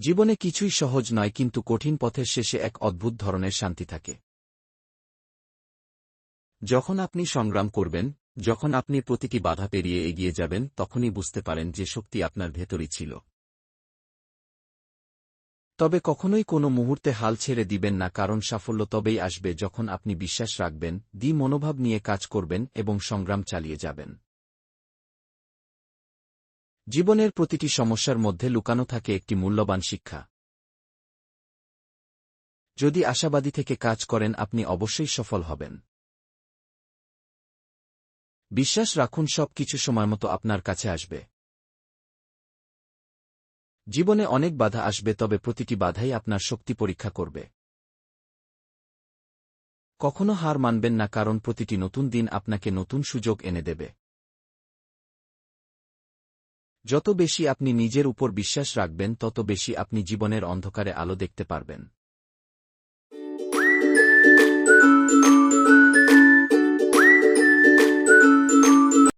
জীবনে কিছুই সহজ নয়, কিন্তু কঠিন পথের শেষে এক অদ্ভুত ধরনের শান্তি থাকে। যখন আপনি সংগ্রাম করবেন, যখন আপনি প্রতিটি বাধা পেরিয়ে এগিয়ে যাবেন, তখনই বুঝতে পারেন যে শক্তি আপনার ভেতরই ছিল। তবে কখনোই কোনো মুহূর্তে হাল ছেড়ে দিবেন না, কারণ সাফল্য তবেই আসবে যখন আপনি বিশ্বাস রাখবেন, মনোভাব নিয়ে কাজ করবেন এবং সংগ্রাম চালিয়ে যাবেন। জীবনের প্রতিটি সমস্যার মধ্যে লুকানো থাকে একটি মূল্যবান শিক্ষা। যদি আশাবাদী থেকে কাজ করেন, আপনি অবশ্যই সফল হবেন। বিশ্বাস রাখুন, সব কিছু সময়মতো আপনার কাছে আসবে। জীবনে অনেক বাধা আসবে, তবে প্রতিটি বাধাই আপনার শক্তি পরীক্ষা করবে। কখনো হার মানবেন না, কারণ প্রতিটি নতুন দিন আপনাকে নতুন সুযোগ এনে দেবে। যত বেশি আপনি নিজের উপর বিশ্বাস রাখবেন, তত বেশি আপনি জীবনের অন্ধকারে আলো দেখতে পারবেন।